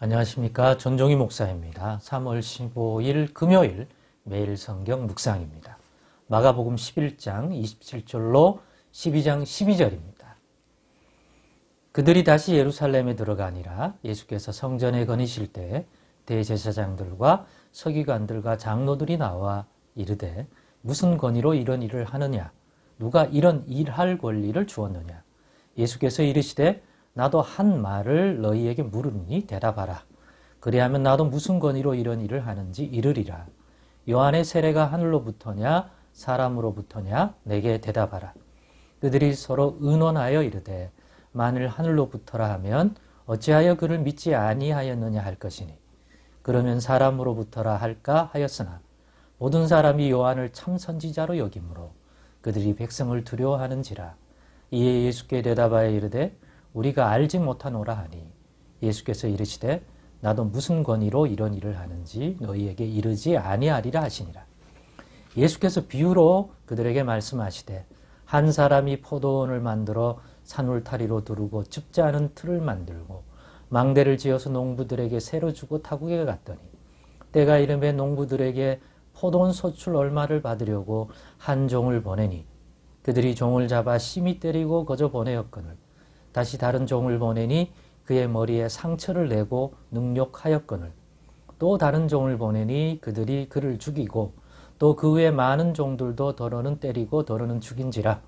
안녕하십니까. 전종희 목사입니다. 3월 15일 금요일 매일 성경 묵상입니다. 마가복음 11장 27절로 12장 12절입니다. 그들이 다시 예루살렘에 들어가니라. 예수께서 성전에 거니실 때 대제사장들과 서기관들과 장로들이 나와 이르되 무슨 권위로 이런 일을 하느냐? 누가 이런 일할 권리를 주었느냐? 예수께서 이르시되 나도 한 말을 너희에게 물으니 대답하라. 그리하면 나도 무슨 권위로 이런 일을 하는지 이르리라. 요한의 세례가 하늘로부터냐 사람으로부터냐 내게 대답하라. 그들이 서로 의논하여 이르되 만일 하늘로부터라 하면 어찌하여 그를 믿지 아니하였느냐 할 것이니 그러면 사람으로부터라 할까 하였으나 모든 사람이 요한을 참 선지자로 여기므로 그들이 백성을 두려워하는지라. 이에 예수께 대답하여 이르되 우리가 알지 못하노라 하니 예수께서 이르시되 나도 무슨 권위로 이런 일을 하는지 너희에게 이르지 아니하리라 하시니라. 예수께서 비유로 그들에게 말씀하시되 한 사람이 포도원을 만들어 산울타리로 두르고 춥지 않은 틀을 만들고 망대를 지어서 농부들에게 새로 주고 타국에 갔더니 때가 이름에 농부들에게 포도원 소출 얼마를 받으려고 한 종을 보내니 그들이 종을 잡아 심히 때리고 거저 보내었거늘 다시 다른 종을 보내니 그의 머리에 상처를 내고 능욕하였거늘 또 다른 종을 보내니 그들이 그를 죽이고 또 그 외 많은 종들도 더러는 때리고 더러는 죽인지라.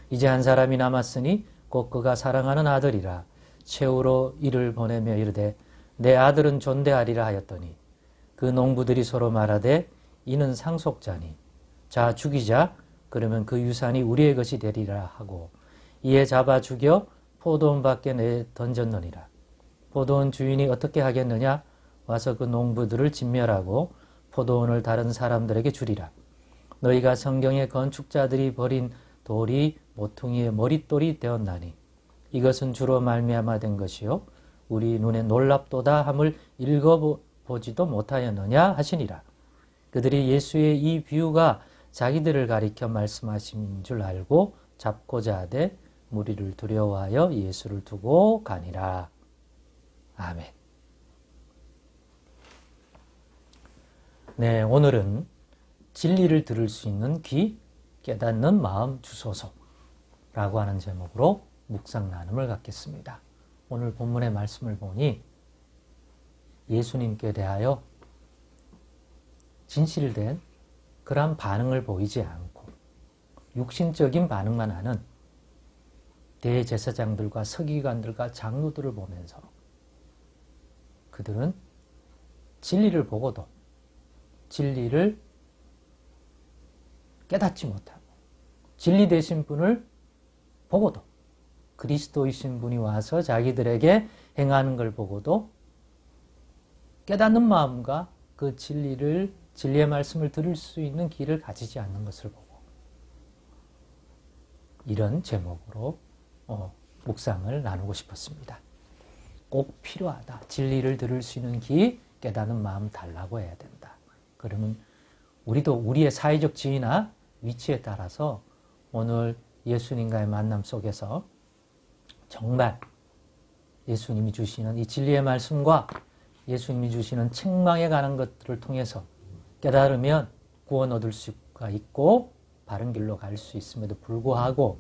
이제 한 사람이 남았으니 곧 그가 사랑하는 아들이라. 최후로 이를 보내며 이르되 내 아들은 존대하리라 하였더니 그 농부들이 서로 말하되 이는 상속자니 자 죽이자. 그러면 그 유산이 우리의 것이 되리라 하고 이에 잡아 죽여 포도원 밖에 내 던졌느니라. 포도원 주인이 어떻게 하겠느냐? 와서 그 농부들을 진멸하고 포도원을 다른 사람들에게 주리라. 너희가 성경의 건축자들이 버린 돌이 모퉁이의 머릿돌이 되었나니 이것은 주로 말미암아 된 것이요 우리 눈에 놀랍도다 함을 읽어보지도 못하였느냐 하시니라. 그들이 예수의 이 비유가 자기들을 가리켜 말씀하신 줄 알고 잡고자 하되 무리를 두려워하여 예수를 두고 가니라. 아멘. 네, 오늘은 진리를 들을 수 있는 귀, 깨닫는 마음 주소서라고 하는 제목으로 묵상 나눔을 갖겠습니다. 오늘 본문의 말씀을 보니 예수님께 대하여 진실된 그러한 반응을 보이지 않고 육신적인 반응만 하는 대제사장들과 서기관들과 장로들을 보면서 그들은 진리를 보고도 진리를 깨닫지 못하고 진리 되신 분을 보고도 그리스도이신 분이 와서 자기들에게 행하는 걸 보고도 깨닫는 마음과 그 진리의 말씀을 들을 수 있는 길을 가지지 않는 것을 보고 이런 제목으로 묵상을 나누고 싶었습니다. 꼭 필요하다. 진리를 들을 수 있는 귀, 깨닫는 마음 달라고 해야 된다. 그러면 우리도 우리의 사회적 지위나 위치에 따라서 오늘 예수님과의 만남 속에서 정말 예수님이 주시는 이 진리의 말씀과 예수님이 주시는 책망에 관한 것들을 통해서 깨달으면 구원 얻을 수가 있고 바른 길로 갈 수 있음에도 불구하고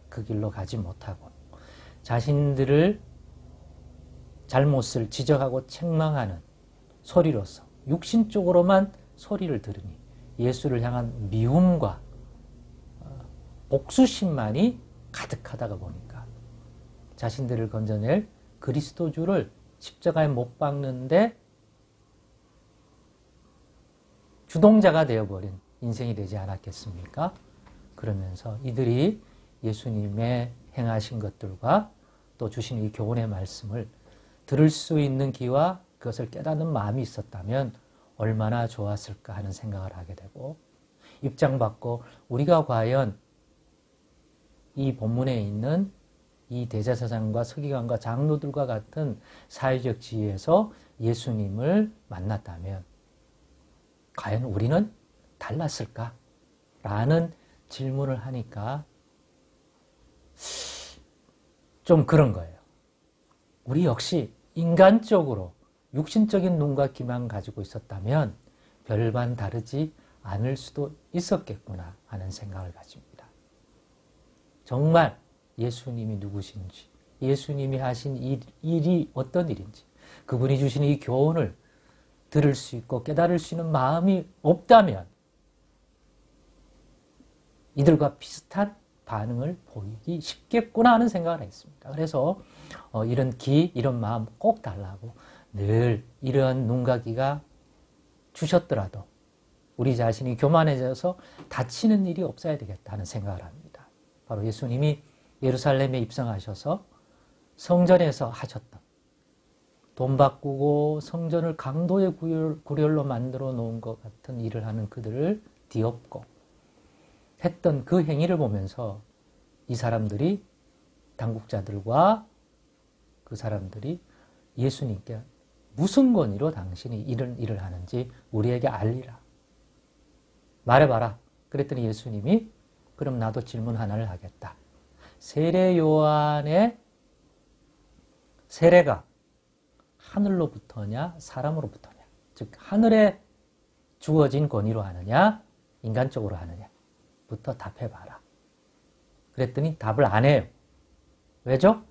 그 길로 가지 못하고 자신들을 잘못을 지적하고 책망하는 소리로서 육신적으로만 소리를 들으니 예수를 향한 미움과 복수심만이 가득하다가 보니까 자신들을 건져낼 그리스도주를 십자가에 못 박는데 주동자가 되어버린 인생이 되지 않았겠습니까? 그러면서 이들이 예수님의 행하신 것들과 또 주신 이 교훈의 말씀을 들을 수 있는 귀와 그것을 깨닫는 마음이 있었다면 얼마나 좋았을까 하는 생각을 하게 되고 입장받고 우리가 과연 이 본문에 있는 이 대제사장과 서기관과 장로들과 같은 사회적 지위에서 예수님을 만났다면 과연 우리는 달랐을까? 라는 질문을 하니까 좀 그런 거예요. 우리 역시 인간적으로 육신적인 눈과 귀만 가지고 있었다면 별반 다르지 않을 수도 있었겠구나 하는 생각을 가집니다. 정말 예수님이 누구신지, 예수님이 하신 일이 어떤 일인지, 그분이 주신 이 교훈을 들을 수 있고 깨달을 수 있는 마음이 없다면 이들과 비슷한 반응을 보이기 쉽겠구나 하는 생각을 했습니다. 그래서 이런 이런 마음 꼭 달라고 늘 이런 눈과 귀가 주셨더라도 우리 자신이 교만해져서 다치는 일이 없어야 되겠다 하는 생각을 합니다. 바로 예수님이 예루살렘에 입성하셔서 성전에서 하셨던 돈 바꾸고 성전을 강도의 구렬로 만들어 놓은 것 같은 일을 하는 그들을 뒤엎고 했던 그 행위를 보면서 이 사람들이 당국자들과 그 사람들이 예수님께 무슨 권위로 당신이 이런 일을 하는지 우리에게 알리라. 말해봐라. 그랬더니 예수님이 그럼 나도 질문 하나를 하겠다. 세례 요한의 세례가 하늘로부터냐 사람으로부터냐, 즉 하늘에 주어진 권위로 하느냐 인간적으로 하느냐부터 답해봐라. 그랬더니 답을 안 해요. 왜죠?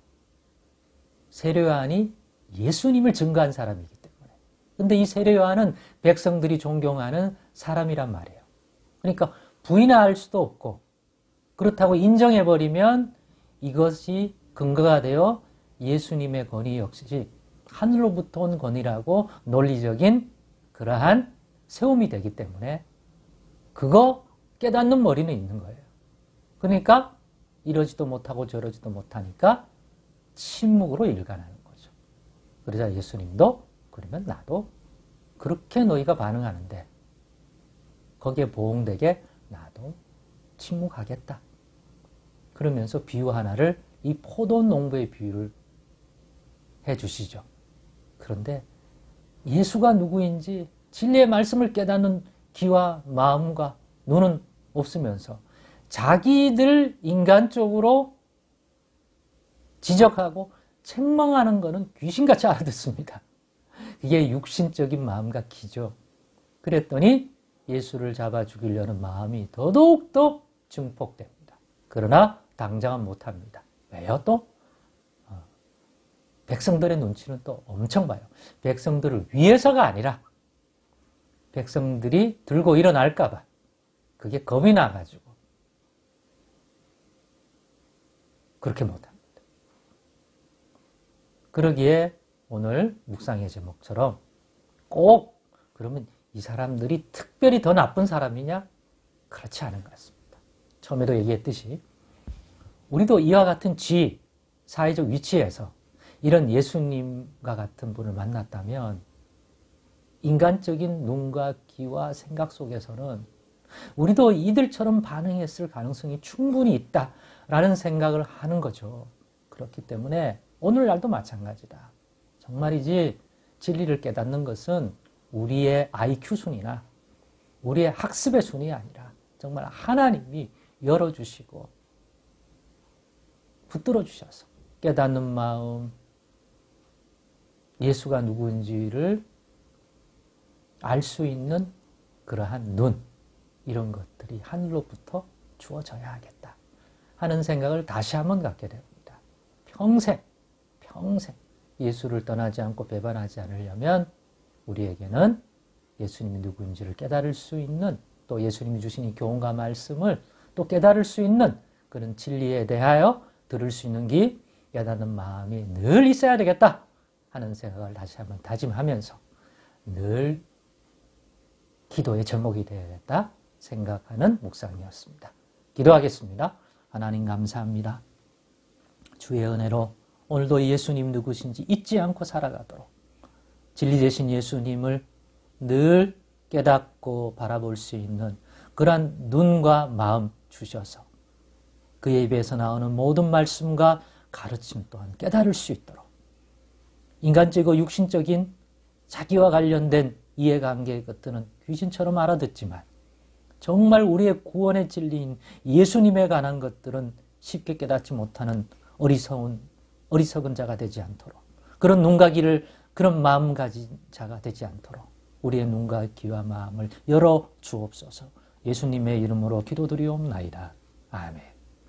세례 요한이 예수님을 증거한 사람이기 때문에. 근데 이 세례 요한은 백성들이 존경하는 사람이란 말이에요. 그러니까 부인할 수도 없고 그렇다고 인정해버리면 이것이 근거가 되어 예수님의 권위 역시 하늘로부터 온 권위라고 논리적인 그러한 세움이 되기 때문에 그거 깨닫는 머리는 있는 거예요. 그러니까 이러지도 못하고 저러지도 못하니까 침묵으로 일관하는 거죠. 그러자 예수님도 그러면 나도 그렇게 너희가 반응하는데 거기에 보응되게 나도 침묵하겠다. 그러면서 비유 하나를 이 포도 농부의 비유를 해주시죠. 그런데 예수가 누구인지 진리의 말씀을 깨닫는 귀와 마음과 눈은 없으면서 자기들 인간적으로 지적하고 책망하는 것은 귀신같이 알아듣습니다. 이게 육신적인 마음과 기죠. 그랬더니 예수를 잡아 죽이려는 마음이 더더욱더 증폭됩니다. 그러나 당장은 못합니다. 왜요 또? 백성들의 눈치는 또 엄청 봐요. 백성들을 위해서가 아니라 백성들이 들고 일어날까 봐 그게 겁이 나가지고 그렇게 못합니다. 그러기에 오늘 묵상의 제목처럼 꼭 그러면 이 사람들이 특별히 더 나쁜 사람이냐? 그렇지 않은 것 같습니다. 처음에도 얘기했듯이 우리도 이와 같은 지위, 사회적 위치에서 이런 예수님과 같은 분을 만났다면 인간적인 눈과 귀와 생각 속에서는 우리도 이들처럼 반응했을 가능성이 충분히 있다라는 생각을 하는 거죠. 그렇기 때문에 오늘날도 마찬가지다. 정말이지 진리를 깨닫는 것은 우리의 IQ 순위나 우리의 학습의 순위 아니라 정말 하나님이 열어주시고 붙들어 주셔서 깨닫는 마음, 예수가 누구인지를 알 수 있는 그러한 눈, 이런 것들이 하늘로부터 주어져야 하겠다 하는 생각을 다시 한번 갖게 됩니다. 평생 예수를 떠나지 않고 배반하지 않으려면 우리에게는 예수님이 누구인지를 깨달을 수 있는, 또 예수님이 주신 이 교훈과 말씀을 또 깨달을 수 있는 그런 진리에 대하여 들을 수 있는 귀, 깨닫는 마음이 늘 있어야 되겠다 하는 생각을 다시 한번 다짐하면서 늘 기도의 제목이 되어야겠다 생각하는 묵상이었습니다. 기도하겠습니다. 하나님 감사합니다. 주의 은혜로 오늘도 예수님 누구신지 잊지 않고 살아가도록 진리 되신 예수님을 늘 깨닫고 바라볼 수 있는 그러한 눈과 마음 주셔서 그의 입에서 나오는 모든 말씀과 가르침 또한 깨달을 수 있도록 인간적이고 육신적인 자기와 관련된 이해관계의 것들은 귀신처럼 알아듣지만 정말 우리의 구원의 진리인 예수님에 관한 것들은 쉽게 깨닫지 못하는 어리석은 자가 되지 않도록 그런 눈과 귀를 그런 마음 가진 자가 되지 않도록 우리의 눈과 귀와 마음을 열어 주옵소서. 예수님의 이름으로 기도드리옵나이다. 아멘.